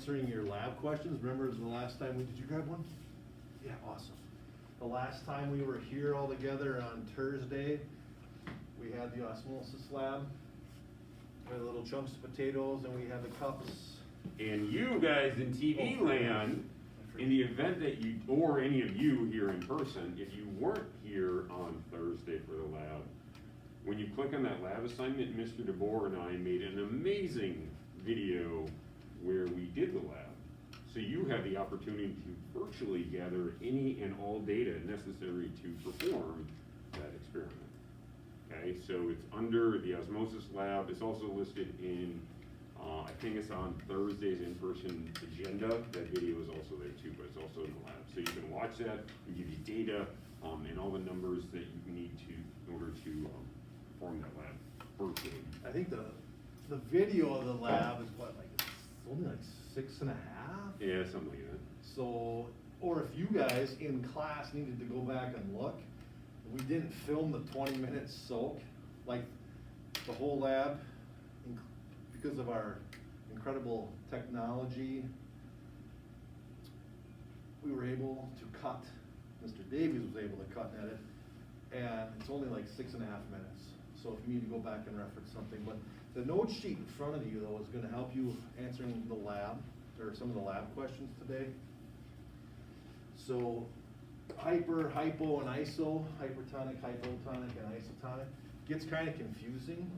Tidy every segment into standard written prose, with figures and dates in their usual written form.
answering your lab questions. Remember the last time did you grab one? Yeah, awesome. The last time we were here all together on Thursday, we had the osmosis lab. We had little chunks of potatoes and we had the cups. And you guys in TV land, in the event that you, or any of you here in person, if you weren't here on Thursday for the lab, when you click on that lab assignment, Mr. DeBoer and I made an amazing video where we did the lab. So you have the opportunity to virtually gather any and all data necessary to perform that experiment. Okay, so it's under the osmosis lab. It's also listed in, I think it's on Thursday's in-person agenda. That video is also there too, but it's also in the lab. So you can watch that and give you data and all the numbers that you need to in order to perform that lab virtually. I think the video of the lab is what, like, it's only like 6.5? Yeah, something like that. So, or if you guys in class needed to go back and look, we didn't film the 20-minute soak, like the whole lab, because of our incredible technology, we were able to cut, Mr. Davies was able to cut and edit, and it's only like 6.5 minutes. So if you need to go back and reference something, but the note sheet in front of you though is gonna help you answering the lab, or some of the lab questions today. So hyper, hypo, and iso, hypertonic, hypotonic, and isotonic, gets kind of confusing.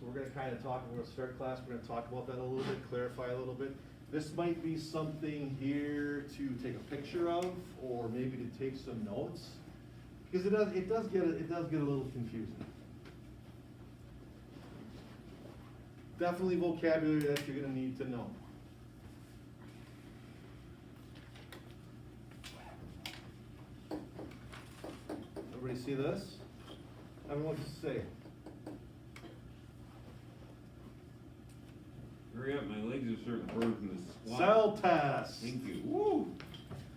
So we're gonna kind of talk, we're gonna start class, we're gonna talk about that a little bit, clarify a little bit. This might be something here to take a picture of, or maybe to take some notes, because it does get a little confusing. Definitely vocabulary that you're gonna need to know. Everybody see this? Everyone wants to say. Hurry up, my legs are starting to burn from the squat. Cell test. Thank you. Woo!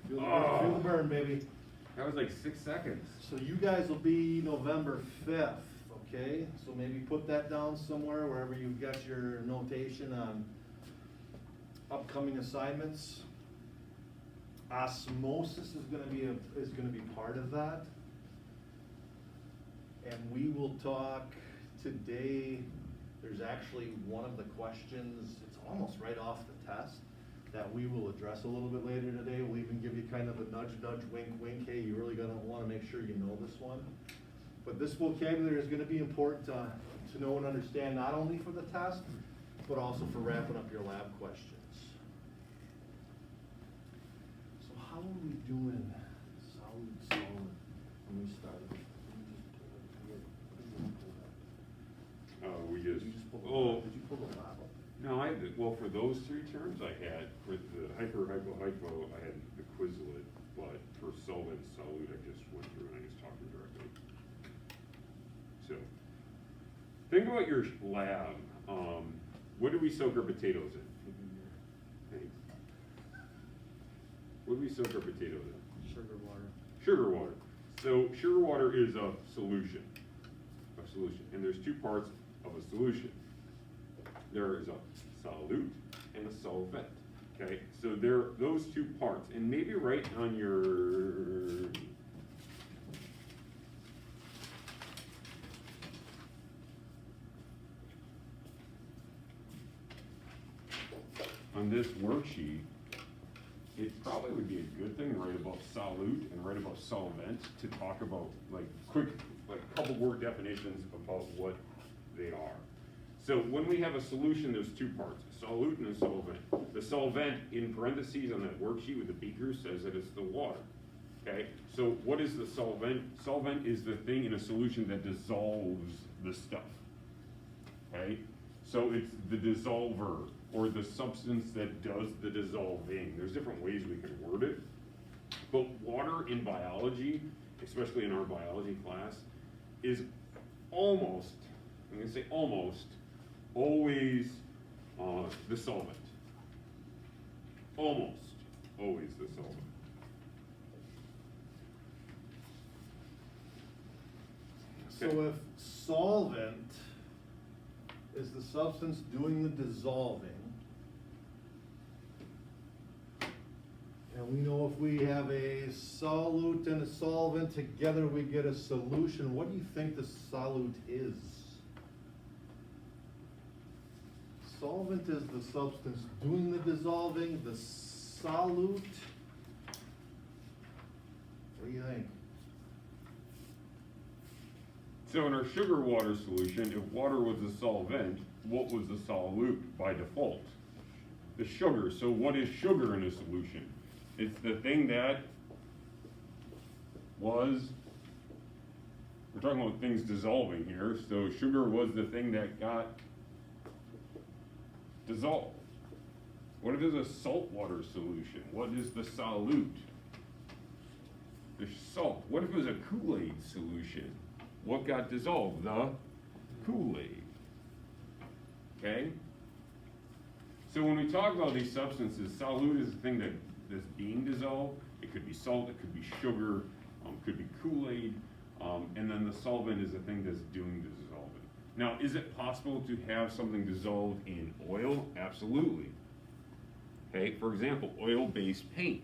Feel the burn, baby. That was like 6 seconds. So you guys will be November 5th, okay? So maybe put that down somewhere, wherever you've got your notation on upcoming assignments. Osmosis is gonna be part of that. And we will talk today, there's actually one of the questions, it's almost right off the test, that we will address a little bit later today. We'll even give you kind of a nudge, nudge, wink, wink, hey, you really gonna wanna make sure you know this one. But this vocabulary is gonna be important to know and understand, not only for the test, but also for wrapping up your lab questions. So how are we doing solid when we started? Did you pull the lab up? No, well, for those three terms I had, with the hyper, hypo, hypo, I had the Quizlet, but for solvent, solute, I just went through and I just talked directly. So, think about your lab. What do we soak our potatoes in? Thanks. What do we soak our potatoes in? Sugar water. Sugar water. So, sugar water is a solution. And there's two parts of a solution. There is a solute and a solvent. Okay, so there are those two parts, and maybe right on your on this worksheet, it probably would be a good thing to write about solute and write about solvent to talk about like a couple word definitions about what they are. So when we have a solution, there's two parts, a solute and a solvent. The solvent in parentheses on that worksheet with the beaker says that it's the water. Okay, so what is the solvent? Solvent is the thing in a solution that dissolves the stuff. Okay, so it's the dissolver or the substance that does the dissolving. There's different ways we can word it, but water in biology, especially in our biology class, is almost, I'm gonna say almost, always the solvent. Almost always the solvent. So if solvent is the substance doing the dissolving, And we know if we have a solute and a solvent together, we get a solution. What do you think the solute is? Solvent is the substance doing the dissolving. The solute, what do you think? So in our sugar water solution, if water was the solvent, what was the solute by default? The sugar. So what is sugar in a solution? It's the thing that was, we're talking about things dissolving here, so sugar was the thing that got dissolved. What if it's a saltwater solution? What is the solute? The salt. What if it was a Kool-Aid solution? What got dissolved? The Kool-Aid. Okay? So when we talk about these substances, solute is the thing that's being dissolved. It could be salt, it could be sugar, could be Kool-Aid, and then the solvent is the thing that's doing the dissolving. Now, is it possible to have something dissolved in oil? Absolutely. Okay, for example, oil-based paint.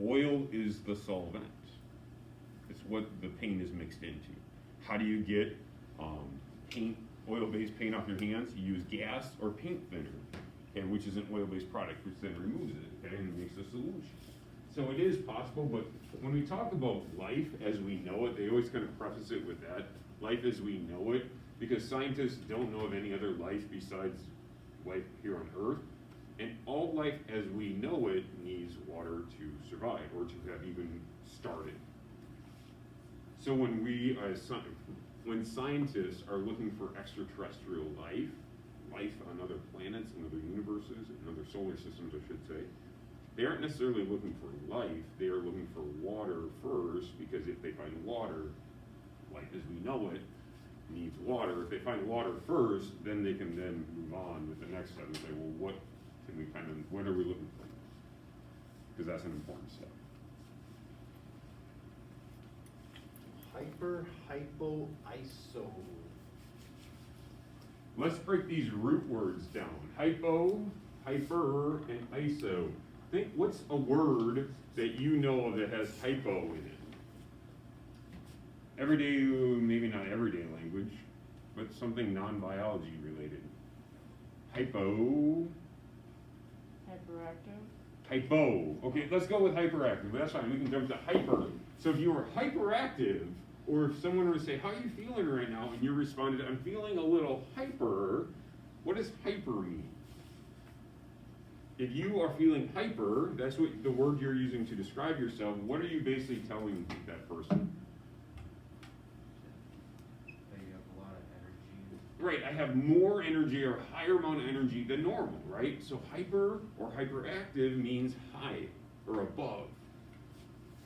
Oil is the solvent. It's what the paint is mixed into. How do you get paint, oil-based paint off your hands? You use gas or paint thinner, and which is an oil-based product, which then removes it, okay, and makes a solution. So it is possible, but when we talk about life as we know it, they always kind of preface it with that, life as we know it, because scientists don't know of any other life besides life here on Earth, and all life as we know it needs water to survive, or to have even started. So when when scientists are looking for extraterrestrial life, life on other planets, in other universes, in other solar systems, I should say, they aren't necessarily looking for life, they are looking for water first, because if they find water, life as we know it needs water. If they find water first, then they can then move on with the next step and say, well, what are we looking for? Because that's an important step. Hyper, hypo, iso. Let's break these root words down. Hypo, hyper, and iso. Think, what's a word that you know of that has hypo in it? Everyday, maybe not everyday language, but something non-biology related. Hypo. Hyperactive. Hypo. Okay, let's go with hyperactive. That's fine. We can jump to hyper. So if you were hyperactive, or if someone were to say, how are you feeling right now? And you responded, I'm feeling a little hyper. What does hyper mean? If you are feeling hyper, that's what the word you're using to describe yourself. What are you basically telling that person? That you have a lot of energy. Right, I have more energy or higher amount of energy than normal, right? So hyper or hyperactive means high or above,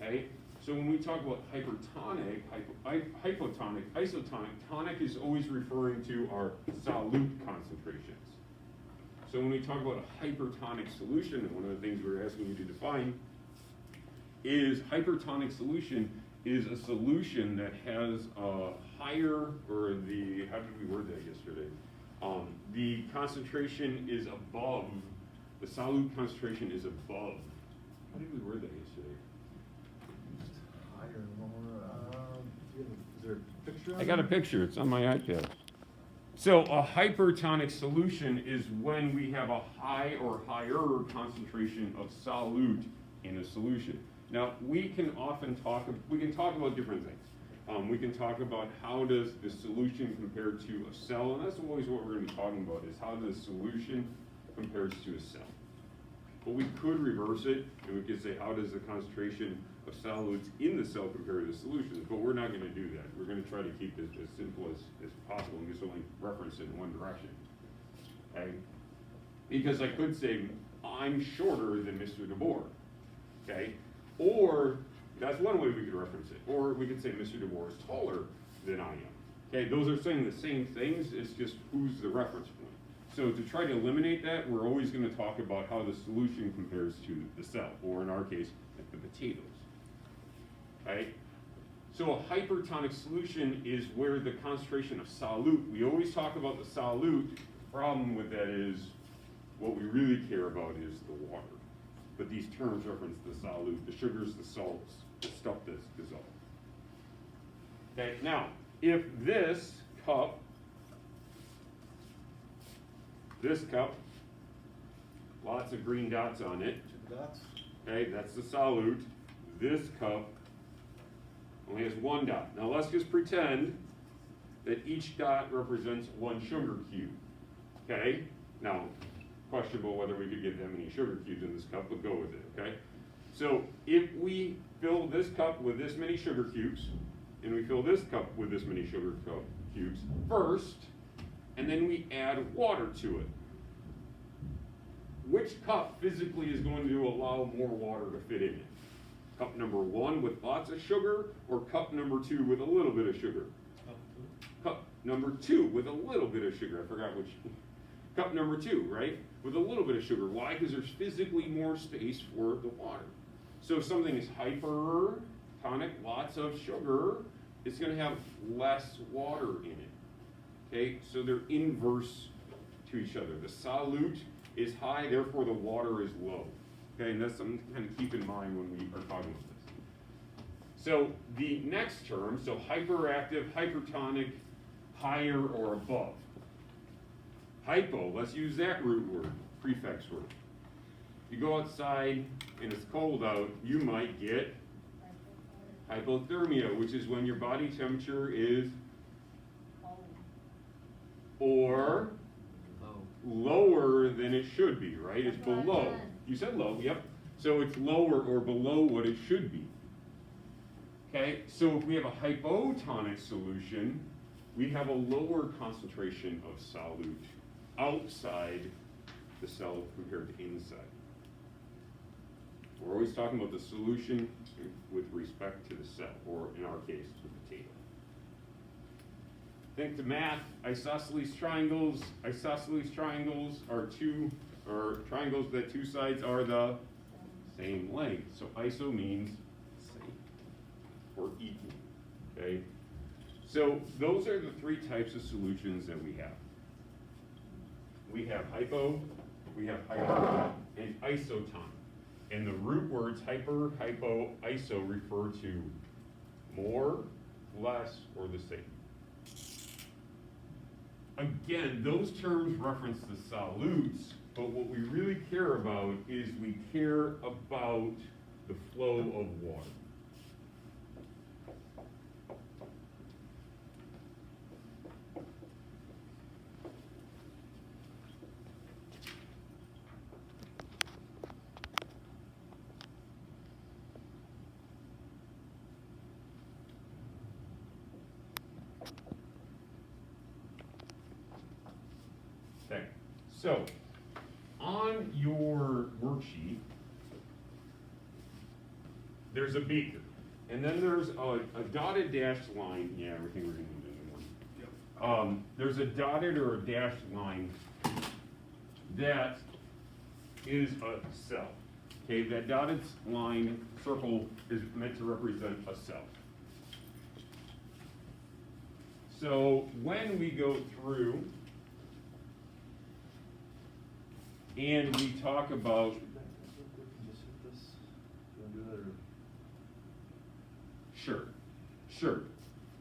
okay? So when we talk about hypertonic, hypotonic, isotonic, tonic is always referring to our solute concentrations. So when we talk about a hypertonic solution, and one of the things we're asking you to define is hypertonic solution is a solution that has a higher, or the, how did we word that yesterday? The concentration is above, the solute concentration is above. How did we word that yesterday? Higher, lower, is there a picture? I got a picture, it's on my iPad. So a hypertonic solution is when we have a high or higher concentration of solute in a solution. Now, we can talk about different things. We can talk about how does the solution compare to a cell, and that's always what we're going to be talking about, is how the solution compares to a cell. But we could reverse it, and we could say, how does the concentration of solutes in the cell compare to the solutions? But we're not going to do that. We're going to try to keep this as simple as possible and just only reference it in one direction. Okay? Because I could say, I'm shorter than Mr. DeBoer. Okay? Or, that's one way we could reference it. Or we could say Mr. DeBoer is taller than I am. Okay? Those are saying the same things, it's just who's the reference point. So to try to eliminate that, we're always going to talk about how the solution compares to the cell, or in our case, like the potatoes. Right? So a hypertonic solution is where the concentration of solute, we always talk about the solute, the problem with that is, what we really care about is the water. but these terms reference the solute, the sugars, the salts, the stuff that's dissolved. Okay, now, if this cup, lots of green dots on it, Two dots. okay, that's the solute. This cup only has one dot. Now let's just pretend that each dot represents one sugar cube, okay? Now, questionable whether we could get that many sugar cubes in this cup, but go with it, okay? So if we fill this cup with this many sugar cubes, and we fill this cup with this many sugar cubes first, and then we add water to it, which cup physically is going to allow more water to fit in it? Cup number 1 with lots of sugar, or cup number 2 with a little bit of sugar? Cup number 2 with a little bit of sugar. I forgot which. Cup number 2, right? With a little bit of sugar. Why? Because there's physically more space for the water. So if something is hypertonic, lots of sugar, it's going to have less water in it. Okay, so they're inverse to each other. The solute is high, therefore the water is low. Okay, and that's something to kind of keep in mind when we are talking about this. So the next term, so hyperactive, hypertonic, higher or above. Hypo, let's use that root word, prefix word. You go outside and it's cold out, you might get hypothermia, which is when your body temperature is or lower than it should be, right? It's below. You said low, yep. So it's lower or below what it should be. Okay, so if we have a hypotonic solution, we have a lower concentration of solute outside the cell compared to inside. We're always talking about the solution with respect to the cell, or in our case, the potato. Think to math, isosceles triangles. Isosceles triangles are triangles that two sides are the same length. So iso means same or equal, okay? So those are the three types of solutions that we have. We have hypo, we have hyper, and isotonic. And the root words hyper, hypo, iso refer to more, less, or the same. Again, those terms reference the solutes, but what we really care about is we care about the flow of water. Okay, so on your worksheet, there's a beaker, and then there's a dotted dashed line. Yeah, everything we're going to do in one. Yep. There's a dotted or a dashed line that is a cell. Okay, that dotted line circle is meant to represent a cell. So when we go through and we talk about, sure.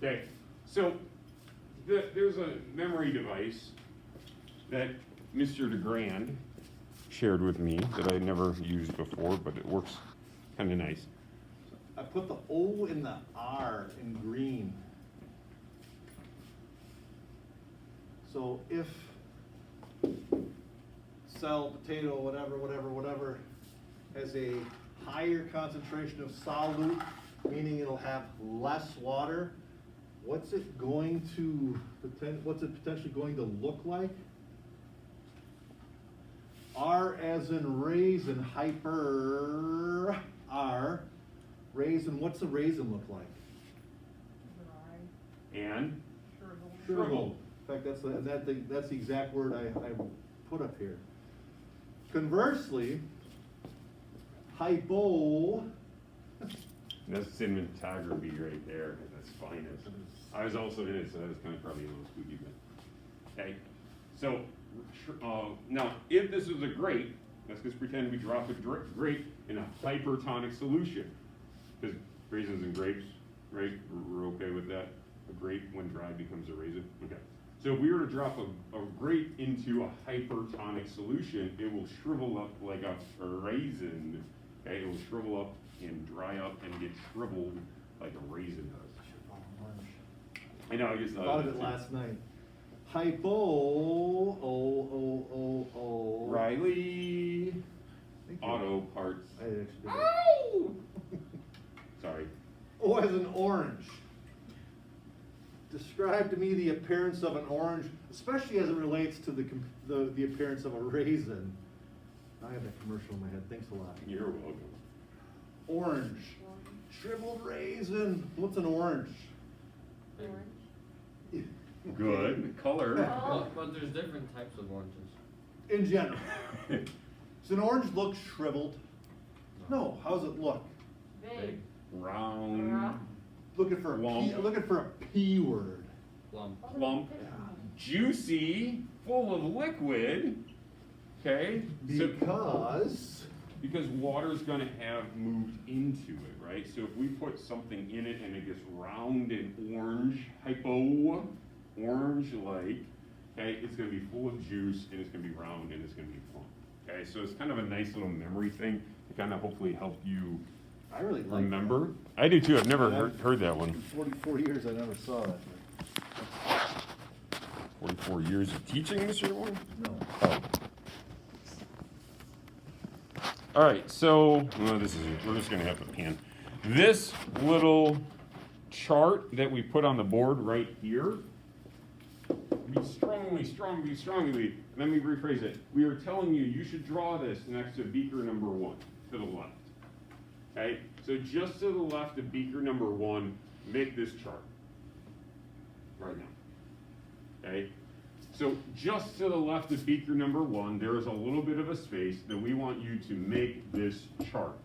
Okay, so there's a memory device that Mr. DeGrand shared with me that I never used before, but it works kind of nice. I put the O and the R in green. So if cell, potato, whatever, has a higher concentration of solute, meaning it'll have less water, what's it potentially going to look like? R as in raisin, hyper R. Raisin, what's a raisin look like? And Shriveled. In fact, that's the exact word I put up here. Conversely, hypo. that's cinematography right there. That's finest. I was also in it, so that was kind of probably a little spooky, but okay. So now, if this was a grape, Let's just pretend we drop a grape in a hypertonic solution. Because raisins and grapes, right? We're okay with that. A grape, when dry, becomes a raisin. Okay. So if we were to drop a grape into a hypertonic solution, it will shrivel up like a raisin. Okay, it will shrivel up and dry up and get shriveled like a raisin does. I know, I just Thought of it last night. Hypo. Riley. Thank you. Auto parts. I actually did it. Ow! Sorry. O as an orange. Describe to me the appearance of an orange, especially as it relates to the appearance of a raisin. I have that commercial in my head. Thanks a lot. You're welcome. Orange. Shriveled raisin. What's an orange? Orange. Good. Color. But there's different types of oranges. In general. Does an orange look shriveled? No. How does it look? Big. Round. Looking for a P word. Plump. Plump. Juicy. Full of liquid. Okay? Because water's gonna have moved into it, right? So if we put something in it and it gets round and orange, orange-like, okay, it's gonna be full of juice and it's gonna be round and it's gonna be plump. Okay, so it's kind of a nice little memory thing to kind of hopefully help you I really like remember. I do too, I've never heard that one. In 44 years, I never saw that. 44 years of teaching, Mr. One? No. Oh. All right, so we're just gonna have to pan. This little chart that we put on the board right here, strongly, let me rephrase it. We are telling you should draw this next to beaker number 1 to the left. Okay, so just to the left of beaker number 1, make this chart right now. Okay, so just to the left of beaker number 1, there is a little bit of a space that we want you to make this chart.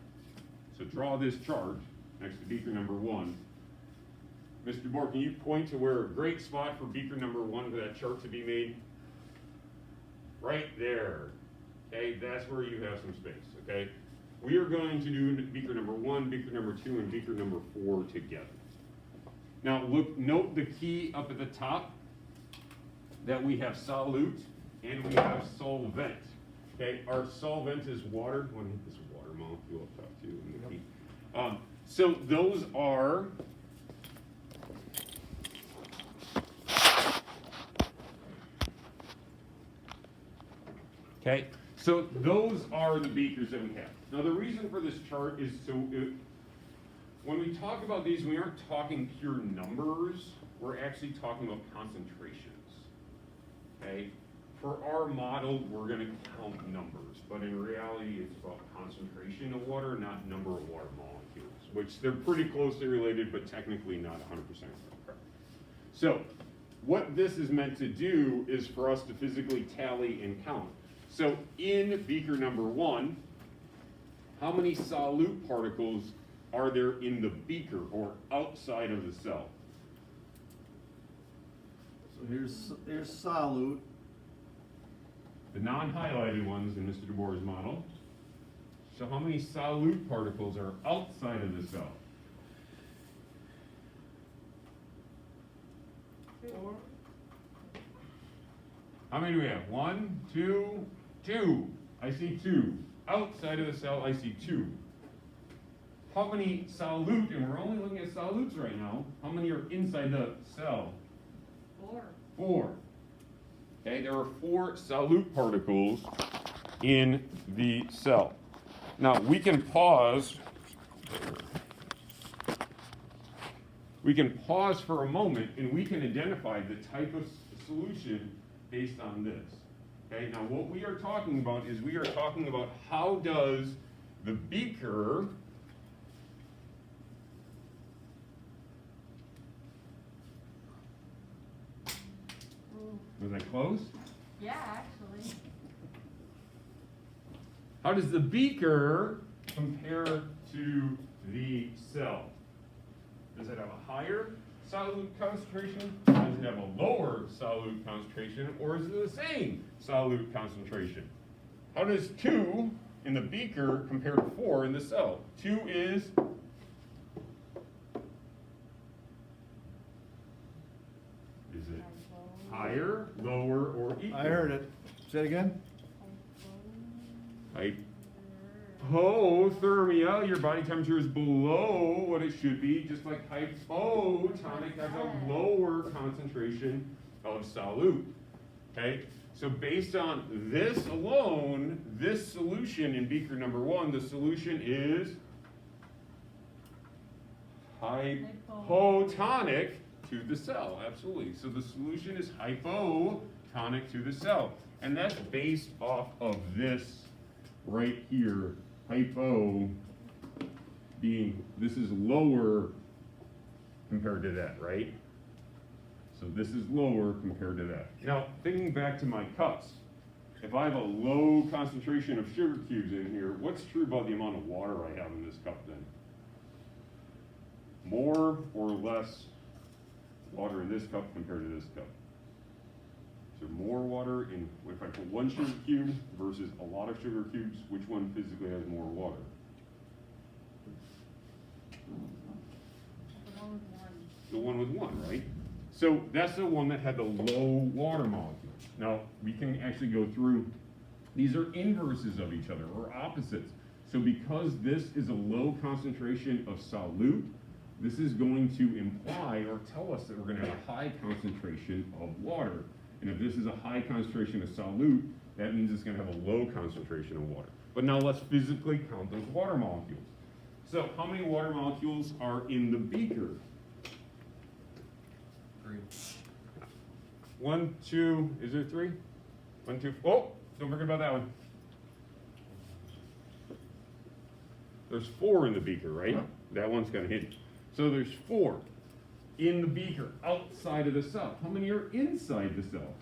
So draw this chart next to beaker number 1. Mr. DeBoer, can you point to where a great spot for beaker number 1 for that chart to be made? Right there. Okay, that's where you have some space, okay? We are going to do beaker number 1, beaker number 2, and beaker number 4 together. Now note the key up at the top that we have solute and we have solvent. Okay, our solvent is water. I want to hit this water molecule up top too. In the key. So those are okay. So those are the beakers that we have. Now the reason for this chart is when we talk about these, we aren't talking pure numbers. We're actually talking about concentrations. Okay? For our model, we're going to count numbers, but in reality, it's about concentration of water, not number of water molecules, which they're pretty closely related, but technically not 100% correct. So what this is meant to do is for us to physically tally and count. So in beaker number 1, how many solute particles are there in the beaker or outside of the cell? So here's solute. The non-highlighted ones in Mr. DeBoer's model. So how many solute particles are outside of the cell? 4. How many do we have? 1, 2, 2. I see 2. Outside of the cell, I see 2. How many solute, and we're only looking at solutes right now, how many are inside the cell? 4. 4. Okay, there are 4 solute particles in the cell. Now we can pause. We can pause for a moment and we can identify the type of solution based on this. Okay, now what we are talking about is we are talking about how does the beaker was that close? Yeah, actually. How does the beaker compare to the cell? Does it have a higher solute concentration? Does it have a lower solute concentration? Or is it the same solute concentration? how does 2 in the beaker compare to 4 in the cell? 2 is it higher, lower, or equal? I heard it. Say it again? Hypothermia, your body temperature is below what it should be, just like hypotonic has a lower concentration of solute. Okay? So based on this alone, this solution in beaker number 1, the solution is hypotonic to the cell. Absolutely. So the solution is hypotonic to the cell. And that's based off of this right here, hypo being, this is lower compared to that, right? So this is lower compared to that. Now, thinking back to my cups, if I have a low concentration of sugar cubes in here, what's true about the amount of water I have in this cup then? More or less water in this cup compared to this cup? Is there more water in, if I put 1 sugar cube versus a lot of sugar cubes, which one physically has more water? The one with 1, right? So that's the one that had the low water molecule. Now, we can actually go through, these are inverses of each other, or opposites. So because this is a low concentration of solute, this is going to imply or tell us that we're going to have a high concentration of water. And if this is a high concentration of solute, that means it's going to have a low concentration of water. But now let's physically count those water molecules. So how many water molecules are in the beaker? 3. 1, 2, is there 3? 1, 2, oh, don't forget about that one. There's 4 in the beaker, right? That one's gonna hit you. So there's 4 in the beaker, outside of the cell. How many are inside the cell?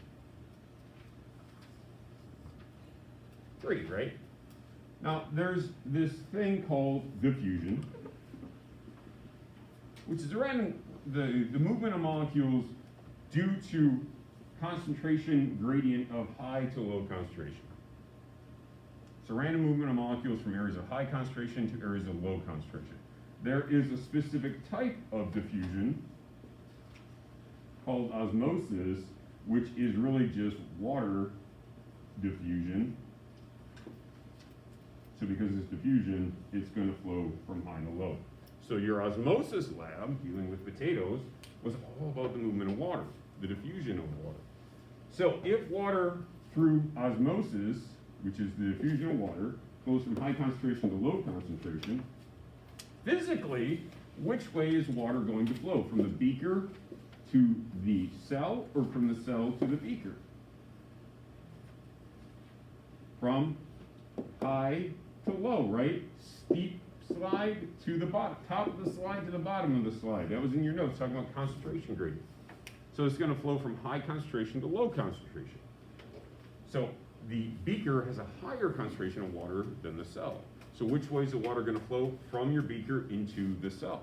3, right? Now, there's this thing called diffusion, which is around the movement of molecules due to concentration gradient of high to low concentration. It's a random movement of molecules from areas of high concentration to areas of low concentration. There is a specific type of diffusion called osmosis, which is really just water diffusion. So because it's diffusion, it's going to flow from high to low. So your osmosis lab, dealing with potatoes, was all about the movement of water, the diffusion of water. So if water through osmosis, which is the diffusion of water, flows from high concentration to low concentration, physically, which way is water going to flow? From the beaker to the cell, or from the cell to the beaker? From high to low, right? Steep slide to the bottom, top of the slide to the bottom of the slide. That was in your notes, talking about concentration gradient. So it's going to flow from high concentration to low concentration. So the beaker has a higher concentration of water than the cell. So which way is the water going to flow? From your beaker into the cell.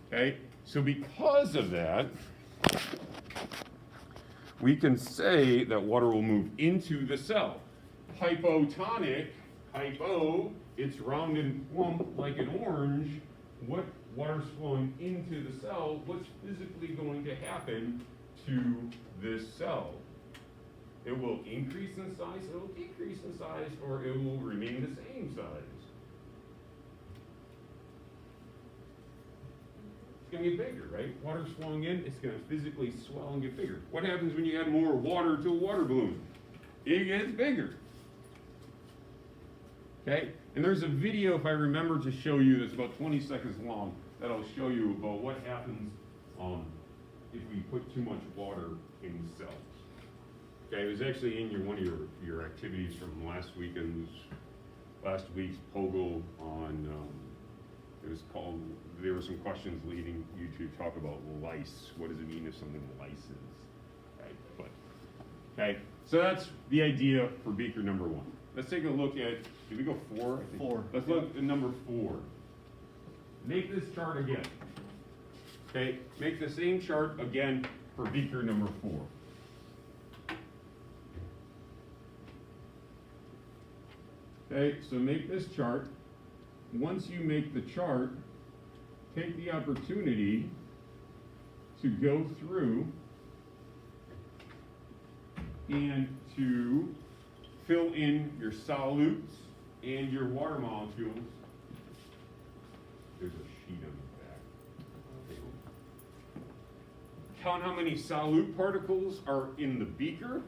Okay, so because of that, we can say that water will move into the cell. Hypotonic, hypo, it's round and plump like an orange. What water's flowing into the cell, what's physically going to happen to this cell? It will increase in size, it will decrease in size, or it will remain the same size. It's going to get bigger, right? Water's flowing in, it's going to physically swell and get bigger. What happens when you add more water to a water balloon? It gets bigger. Okay? And there's a video, if I remember to show you, that's about 20 seconds long, that'll show you about what happens if we put too much water in cells. Okay, it was actually in one of your activities from last week's POGO on, it was called, there were some questions leading you to talk about lice. What does it mean if something lices? Right, okay, so that's the idea for beaker number 1. Let's take a look at, did we go 4? I think. 4. Let's look at number 4. Make this chart again. Okay, make the same chart again for beaker number 4. Okay, so make this chart. Once you make the chart, take the opportunity to go through and to fill in your solutes and your water molecules. There's a sheet on the back. Count how many solute particles are in the beaker,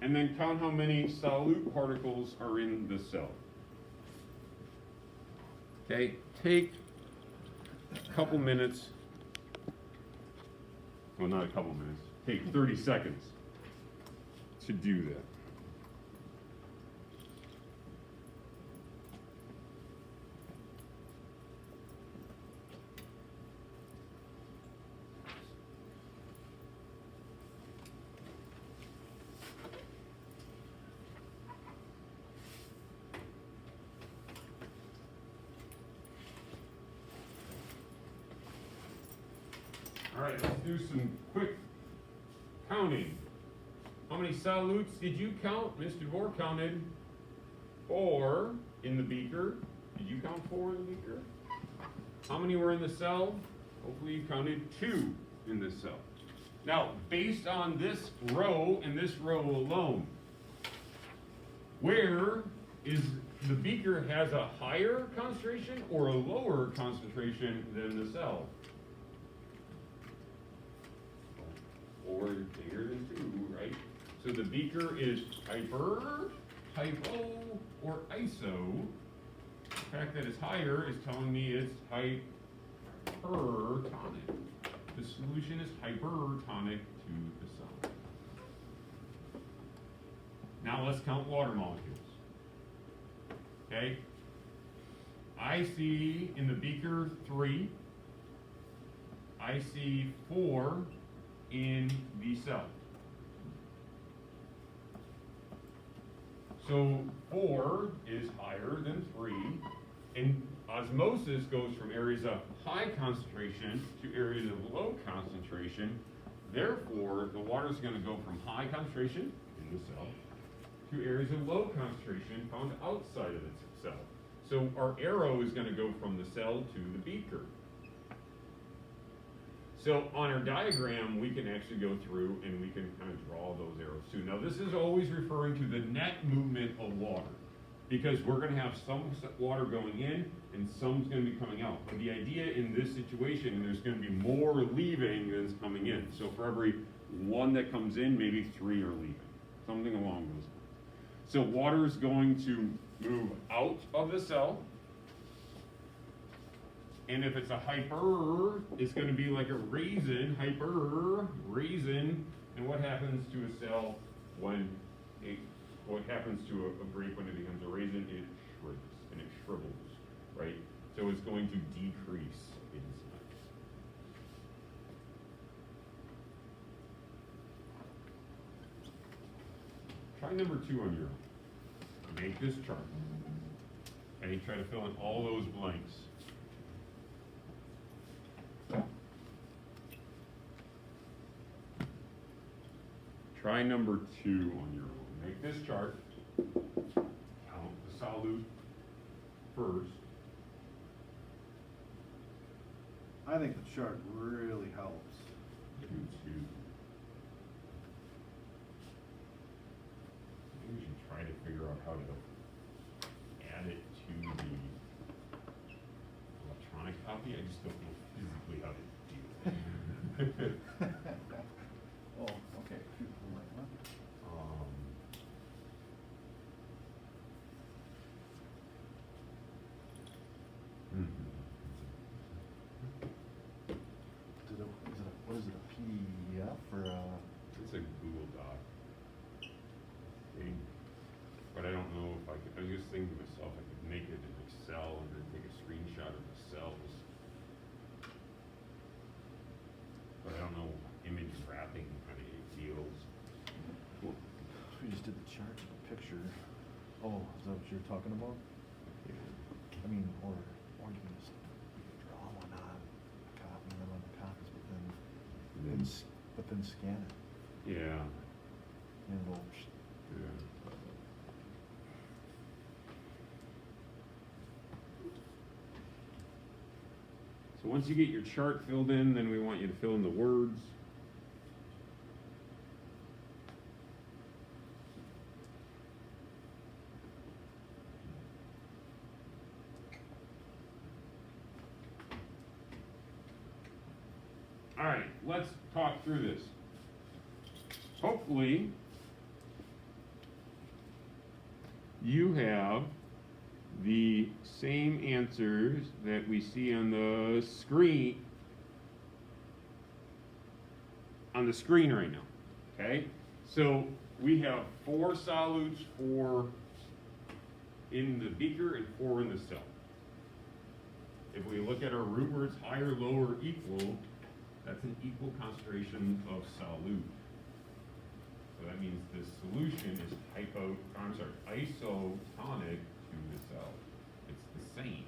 and then count how many solute particles are in the cell. Okay, take a couple minutes, well, not a couple minutes, take 30 seconds to do that. All right, let's do some quick counting. How many solutes did you count? Mr. Moore counted 4 in the beaker. Did you count 4 in the beaker? How many were in the cell? Hopefully you counted 2 in the cell. Now, based on this row and this row alone, where is the beaker has a higher concentration or a lower concentration than the cell? Or bigger than 2, right? So the beaker is hyper, hypo, or iso. The fact that it's higher is telling me it's hypertonic. The solution is hypertonic to the cell. Now let's count water molecules. Okay? I see in the beaker 3. I see 4 in the cell. So 4 is higher than 3, and osmosis goes from areas of high concentration to areas of low concentration. Therefore, the water is going to go from high concentration in the cell to areas of low concentration found outside of the cell. So our arrow is going to go from the cell to the beaker. So on our diagram, we can actually go through and we can kind of draw those arrows too. Now this is always referring to the net movement of water, because we're going to have some water going in and some's going to be coming out. But the idea in this situation, there's going to be more leaving than is coming in. So for every 1 that comes in, maybe 3 are leaving, something along those lines. So water is going to move out of the cell. And if it's a hyper, it's going to be like a raisin, hyper, raisin. And what happens to a cell when what happens to a grape when it becomes a raisin? It shrinks and it shrivels, right? So it's going to decrease in size. Try number 2 on your own. Make this chart. Okay, try to fill in all those blanks. Try number 2 on your own. Make this chart. Count the solute first. I think the chart really helps. Do 2. Maybe we should try to figure out how to add it to the electronic copy. I just don't know physically how to do it. Oh, okay. What is it, a PDF or a? It's a Google Doc. Okay. But I don't know if I could, I was just thinking to myself, I could make it in Excel and then take a screenshot of the cells. But I don't know image wrapping kind of deals. We just did the chart and the picture. Oh, is that what you're talking about? I mean, or you can just draw one on, copy them on the copies, but then scan it. Yeah. And it'll, Yeah. So once you get your chart filled in, then we want you to fill in the words. All right, let's talk through this. Hopefully, you have the same answers that we see on the screen right now. Okay? So we have 4 solutes, 4 in the beaker and 4 in the cell. If we look at our root words, higher, lower, equal, that's an equal concentration of solute. So that means the solution is isotonic to the cell. It's the same.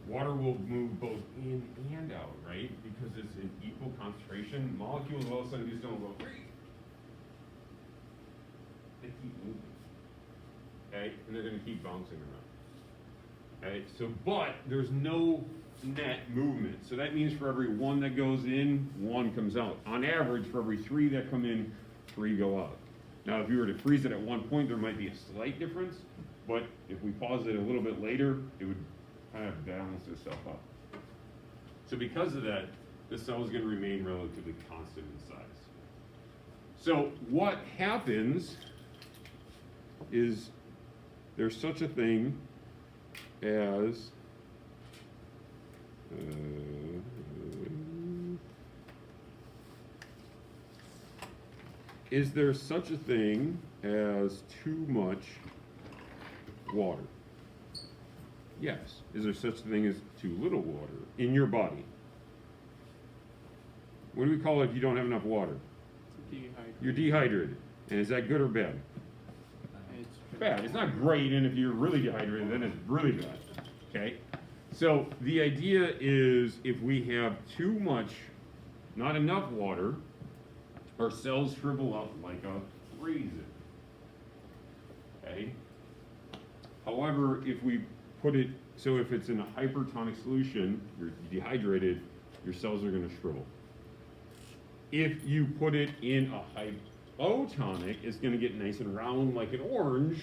Water will move both in and out, right? Because it's an equal concentration. Molecules all of a sudden just don't go, they keep moving. Okay? And they're gonna keep bouncing around. Okay? So, but there's no net movement. So that means for every 1 that goes in, 1 comes out. On average, for every 3 that come in, 3 go out. Now, if you were to freeze it at one point, there might be a slight difference, but if we pause it a little bit later, it would kind of balance itself up. So because of that, the cell is going to remain relatively constant in size. So what happens is there's such a thing as is there such a thing as too much water? Yes. Is there such a thing as too little water in your body? What do we call it if you don't have enough water? Dehydrated. You're dehydrated. And is that good or bad? It's Bad. It's not great, and if you're really dehydrated, then it's really bad. Okay? So the idea is if we have too much, not enough water, our cells shrivel up like a raisin. Okay? However, if we put it, so if it's in a hypertonic solution, you're dehydrated, your cells are going to shrivel. If you put it in a hypotonic, it's going to get nice and round like an orange,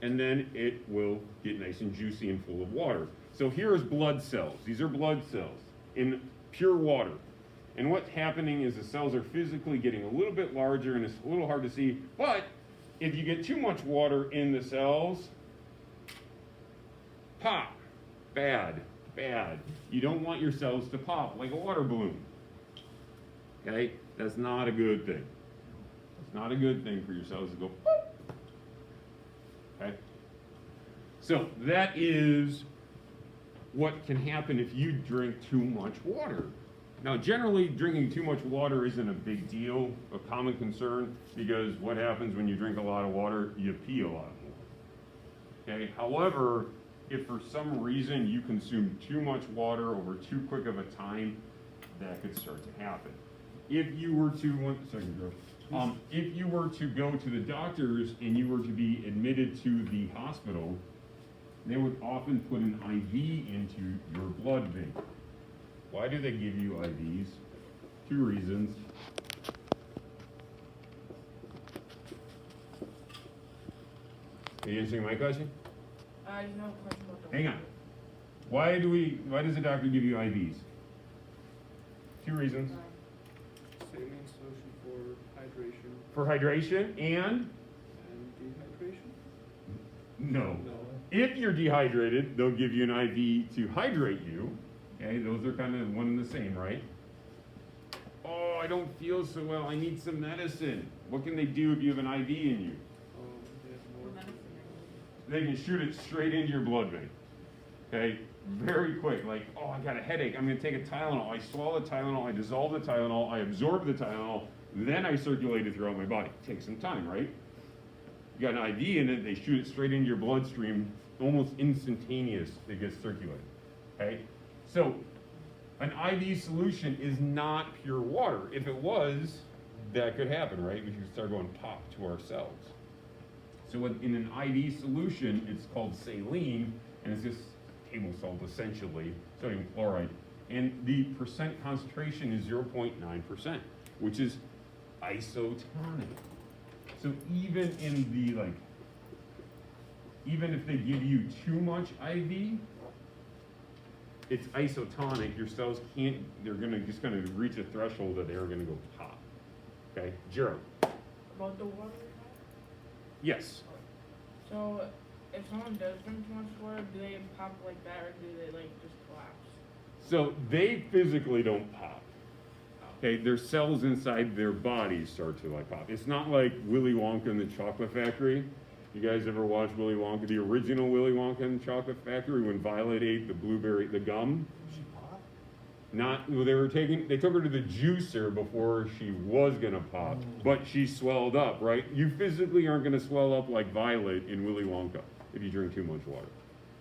and then it will get nice and juicy and full of water. So here's blood cells. These are blood cells in pure water. And what's happening is the cells are physically getting a little bit larger, and it's a little hard to see. But if you get too much water in the cells, pop. Bad, bad. You don't want your cells to pop like a water balloon. Okay? That's not a good thing. It's not a good thing for your cells to go pop. Okay? So that is what can happen if you drink too much water. Now, generally, drinking too much water isn't a big deal, a common concern, because what happens when you drink a lot of water? You pee a lot more. Okay? However, if for some reason you consume too much water over too quick of a time, that could start to happen. If you were to, if you were to go to the doctors and you were to be admitted to the hospital, they would often put an IV into your blood vein. Why do they give you IVs? 2 reasons. Are you answering my question? I just have a question about the. Hang on. Why does the doctor give you IVs? 2 reasons. saline solution for hydration For hydration and? dehydration. No. No. If you're dehydrated, they'll give you an IV to hydrate you. Okay, those are kind of one and the same, right? Oh, I don't feel so well. I need some medicine. What can they do if you have an IV in you? They have more. They can shoot it straight into your blood vein. Okay, very quick. Like, oh, I got a headache. I'm going to take a Tylenol. I swallow the Tylenol. I dissolve the Tylenol. I absorb the Tylenol. Then I circulate it throughout my body. Takes some time, right? You got an IV in it. They shoot it straight into your bloodstream, almost instantaneous. It gets circulated. Okay, so an IV solution is not pure water. If it was, that could happen, right? We could start going pop to our cells. So in an IV solution, it's called saline, and it's this table salt essentially, sodium chloride, and the percent concentration is 0.9%, which is isotonic. So even in the even if they give you too much IV, it's isotonic. Your cells can't. They're just gonna reach a threshold that they're gonna go pop. Okay, Gerald. About the water? Yes. So, if someone does drink too much water, do they pop like that, or do they like just collapse? So they physically don't pop. Okay, their cells inside their bodies start to like pop. It's not like Willy Wonka and the Chocolate Factory. You guys ever watch Willy Wonka, the original Willy Wonka and the Chocolate Factory, when Violet ate the gum? She pop? Not, well, they took her to the juicer before she was gonna pop, but she swelled up, right? You physically aren't gonna swell up like Violet in Willy Wonka if you drink too much water.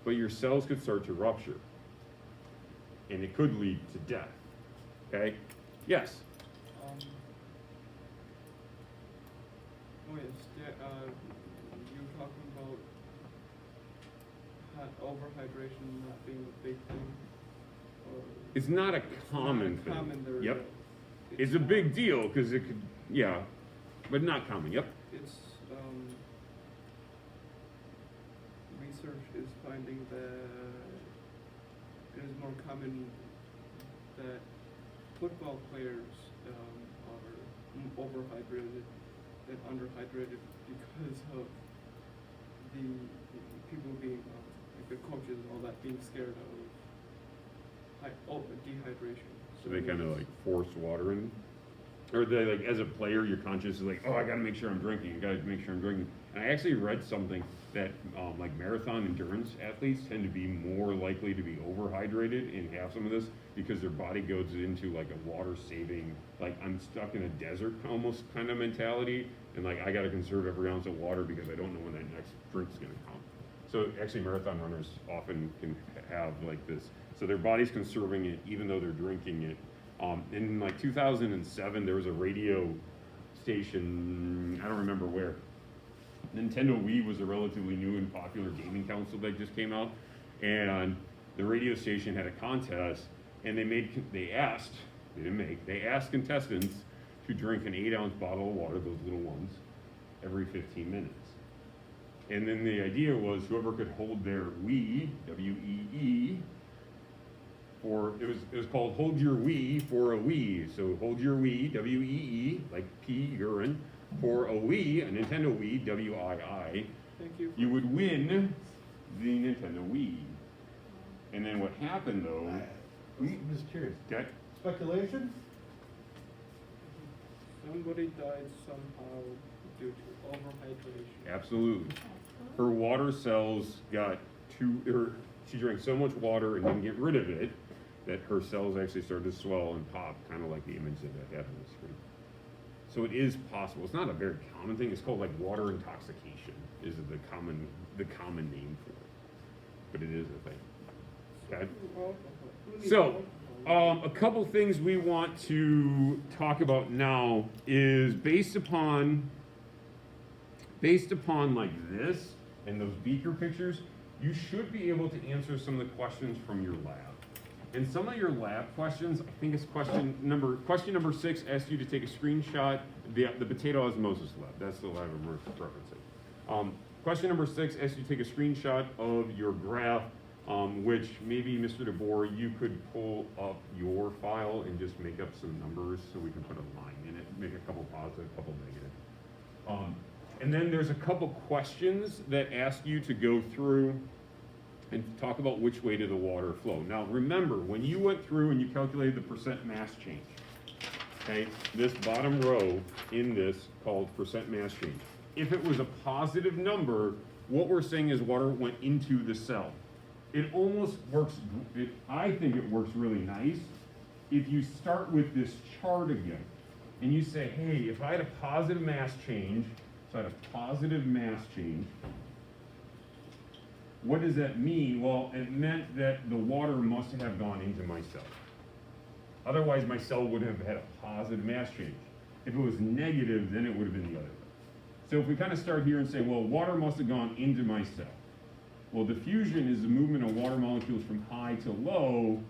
But your cells could start to rupture, and it could lead to death, okay? Yes? Oh yes, you were talking about overhydration not being a big thing, or It's not a it's common not thing. common there. Yep. It's a not- big deal, because it could, yeah, but not common, yep. It's research is finding that it is more common that football players are overhydrated than underhydrated because of the people being like the coaches and all that being scared of dehydration. So they kind of like force water in, or they like, as a player, your conscience is like, oh, I gotta make sure I'm drinking, I gotta make sure I'm drinking. And I actually read something that like marathon endurance athletes tend to be more likely to be overhydrated and have some of this because their body goes into like a water saving, like I'm stuck in a desert almost kind of mentality, and like I gotta conserve every ounce of water because I don't know when that next drink's gonna come. So actually marathon runners often can have like this. So their body's conserving it even though they're drinking it. In like 2007, there was a radio station, I don't remember where. Nintendo Wii was a relatively new and popular gaming console that just came out. And the radio station had a contest, and they asked contestants to drink an 8-ounce bottle of water, those little ones, every 15 minutes. And then the idea was whoever could hold their Wii, W-E-E, it was called Hold Your Wii for a Wii. So hold your Wii, W-E-E, like pee, urine, for a Wii, a Nintendo Wii, W-I-I. Thank you. You would win the Nintendo Wii. And then what happened though, I'm just curious. okay, Speculation? Somebody died somehow due to overhydration. absolutely. Her water cells she drank so much water and didn't get rid of it that her cells actually started to swell and pop, kind of like the image that I have on the screen. So it is possible. It's not a very common thing. It's called like water intoxication is the common name for it. But it is a thing. Okay? So, a couple things we want to talk about now is based upon like this and those beaker pictures, you should be able to answer some of the questions from your lab. And some of your lab questions, I think it's question number 6 asks you to take a screenshot, the potato osmosis lab, that's the lab I'm referencing. Question number 6 asks you to take a screenshot of your graph, which maybe Mr. DeBoer, you could pull up your file and just make up some numbers so we can put a line in it, make a couple positive, a couple negative. And then there's a couple questions that ask you to go through and talk about which way did the water flow. Now remember, when you went through and you calculated the percent mass change, okay, this bottom row in this called percent mass change. If it was a positive number, what we're saying is water went into the cell. It almost works, I think it works really nice if you start with this chart again and you say, hey, if I had a positive mass change, so I had a positive mass change, what does that mean? Well, it meant that the water must have gone into my cell. Otherwise, my cell would have had a positive mass change. If it was negative, then it would have been the other way. So if we kind of start here and say, well, water must have gone into my cell. Well, diffusion is the movement of water molecules from high to low.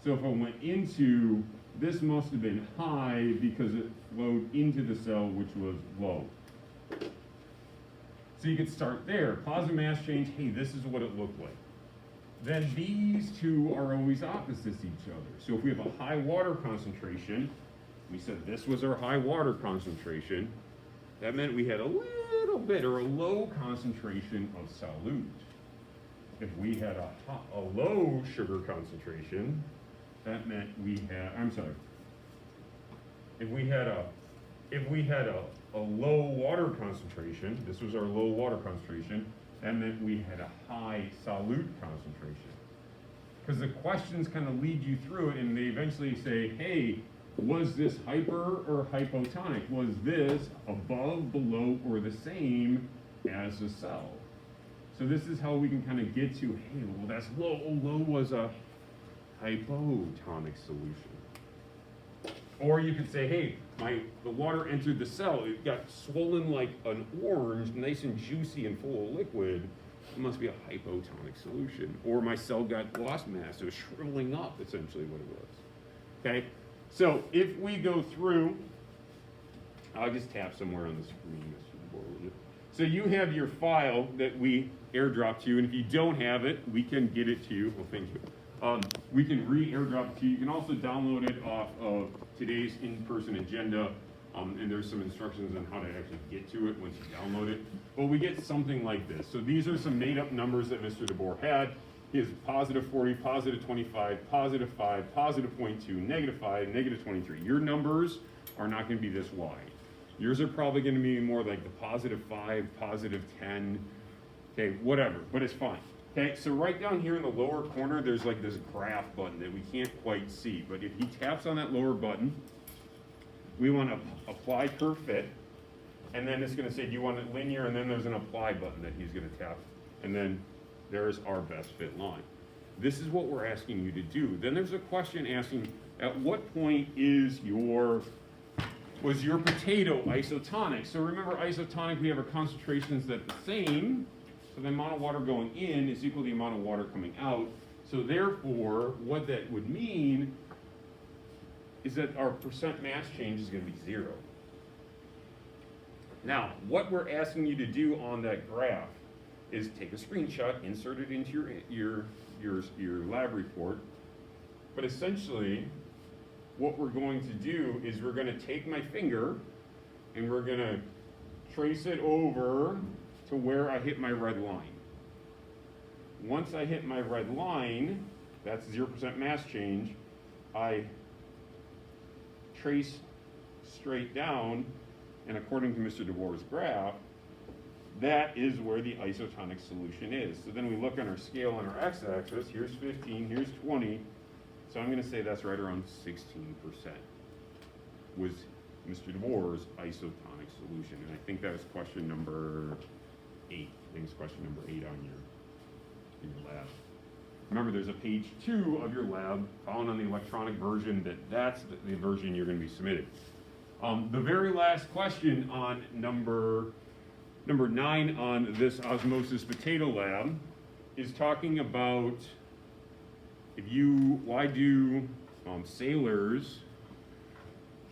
So if I went into, this must have been high because it flowed into the cell, which was low. So you could start there. Positive mass change, hey, this is what it looked like. Then these two are always opposites each other. So if we have a high water concentration, we said this was our high water concentration, that meant we had a little bit or a low concentration of solute. If we had a low sugar concentration, that meant we had, I'm sorry, if we had a low water concentration, this was our low water concentration, that meant we had a high solute concentration. Because the questions kind of lead you through it, and they eventually say, hey, was this hyper or hypotonic? Was this above, below, or the same as the cell? So this is how we can kind of get to, hey, well, that's low. Low was a hypotonic solution. Or you could say, hey, the water entered the cell, it got swollen like an orange, nice and juicy and full of liquid. It must be a hypotonic solution. Or my cell got lost mass, it was shriveling up, essentially what it was. Okay, so if we go through, I'll just tap somewhere on the screen. So you have your file that we airdropped to you, and if you don't have it, we can get it to you. Well, thank you. We can re-airdrop it to you. You can also download it off of today's in-person agenda, and there's some instructions on how to actually get to it once you download it. But we get something like this. So these are some made-up numbers that Mr. DeBoer had. He has positive 40, positive 25, positive 5, positive 0.2, negative 5, negative 23. Your numbers are not going to be this wide. Yours are probably going to be more like the positive 5, positive 10, okay, whatever, but it's fine. Okay, so right down here in the lower corner, there's like this graph button that we can't quite see, but if he taps on that lower button, we want to apply curve fit, and then it's going to say, do you want it linear, and then there's an apply button that he's going to tap, and then there's our best fit line. This is what we're asking you to do. Then there's a question asking, at what point was your potato isotonic? So remember, isotonic, we have our concentrations that the same, so the amount of water going in is equal to the amount of water coming out. So therefore, what that would mean is that our percent mass change is going to be 0. Now, what we're asking you to do on that graph is take a screenshot, insert it into your lab report, but essentially, what we're going to do is we're going to take my finger and we're going to trace it over to where I hit my red line. Once I hit my red line, that's 0% mass change, I trace straight down, and according to Mr. DeBoer's graph, that is where the isotonic solution is. So then we look on our scale on our x-axis, here's 15, here's 20, so I'm going to say that's right around 16% was Mr. DeBoer's isotonic solution. And I think that was question number 8. I think it's question number 8 on in your lab. Remember, there's a page 2 of your lab found on the electronic version that's the version you're going to be submitting. The very last question on number 9 on this Osmosis Potato Lab is talking about why do sailors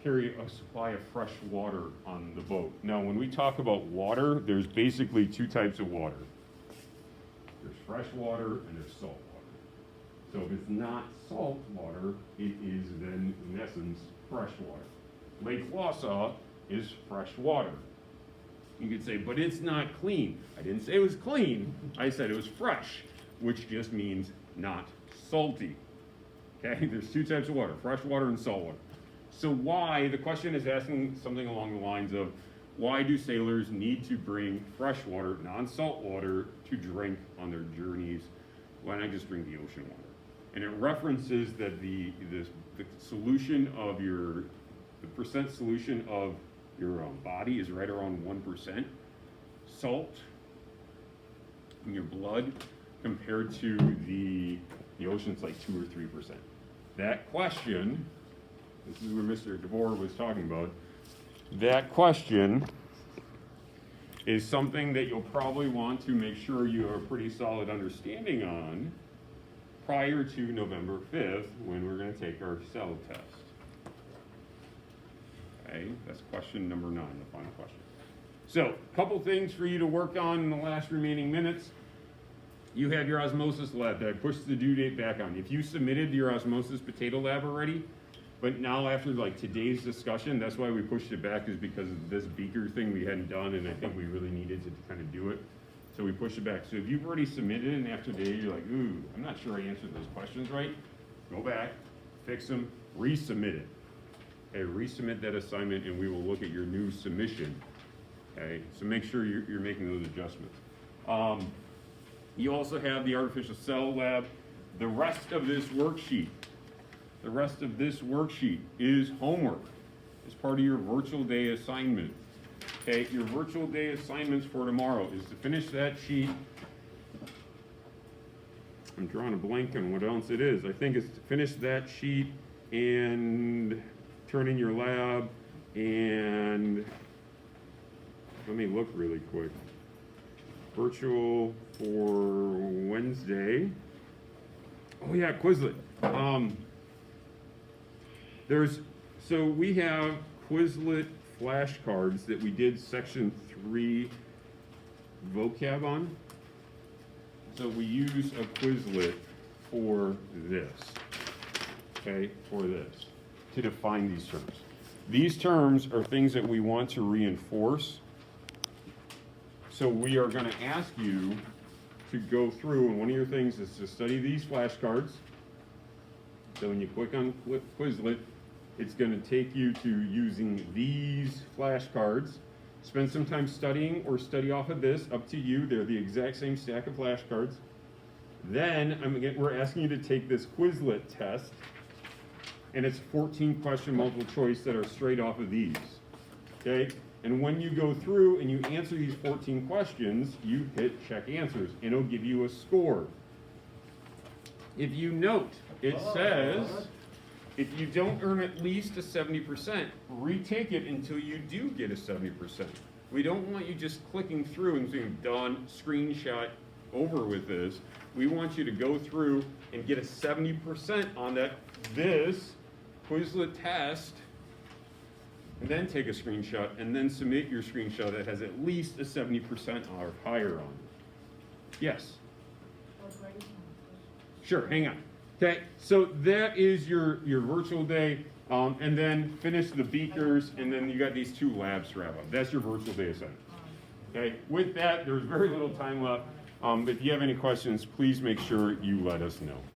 carry a supply of fresh water on the boat? Now, when we talk about water, there's basically 2 types of water. There's fresh water and there's salt water. So if it's not salt water, it is then, in essence, fresh water. Lake Wausau is fresh water. You could say, but it's not clean. I didn't say it was clean. I said it was fresh, which just means not salty. Okay, there's 2 types of water, fresh water and salt water. So why, the question is asking something along the lines of, why do sailors need to bring fresh water, non-salt water, to drink on their journeys? Why not just drink the ocean water? And it references that the solution of the percent solution of your body is right around 1%. Salt in your blood compared to the ocean's like 2 or 3%. That question, this is what Mr. DeBoer was talking about, that question is something that you'll probably want to make sure you have a pretty solid understanding on prior to November 5th, when we're going to take our cell test. Okay, that's question number 9, the final question. So, a couple things for you to work on in the last remaining minutes. You have your osmosis lab that I pushed the due date back on. If you submitted your osmosis potato lab already, but now after like today's discussion, that's why we pushed it back, is because of this beaker thing we hadn't done, and I think we really needed to kind of do it. So we pushed it back. So if you've already submitted and after today you're like, ooh, I'm not sure I answered those questions right, go back, fix them, resubmit it. Okay, resubmit that assignment and we will look at your new submission. Okay, so make sure you're making those adjustments. You also have the artificial cell lab. The rest of this worksheet is homework. It's part of your virtual day assignment. Okay, your virtual day assignments for tomorrow is to finish that sheet. I'm drawing a blank on what else it is. I think it's to finish that sheet and turn in your lab, and let me look really quick. Virtual for Wednesday. Oh yeah, Quizlet. So we have Quizlet flashcards that we did section 3 vocab on. So we use a Quizlet for this, okay, to define these terms. These terms are things that we want to reinforce. So we are going to ask you to go through, and one of your things is to study these flashcards. So when you click on Quizlet, it's going to take you to using these flashcards. Spend some time studying or study off of this, up to you. They're the exact same stack of flashcards. Then we're asking you to take this Quizlet test, and it's 14 question multiple choice that are straight off of these. Okay? And when you go through and you answer these 14 questions, you hit check answers, and it'll give you a score. If you note, it says, if you don't earn at least a 70%, retake it until you do get a 70%. We don't want you just clicking through and saying, done, screenshot, over with this. We want you to go through and get a 70% on this Quizlet test, and then take a screenshot, and then submit your screenshot that has at least a 70% or higher on it. Yes? Sure, hang on. Okay, so that is your virtual day, and then finish the beakers, and then you got these 2 labs to wrap up. That's your virtual day assignment. Okay, with that, there's very little time left. If you have any questions, please make sure you let us know.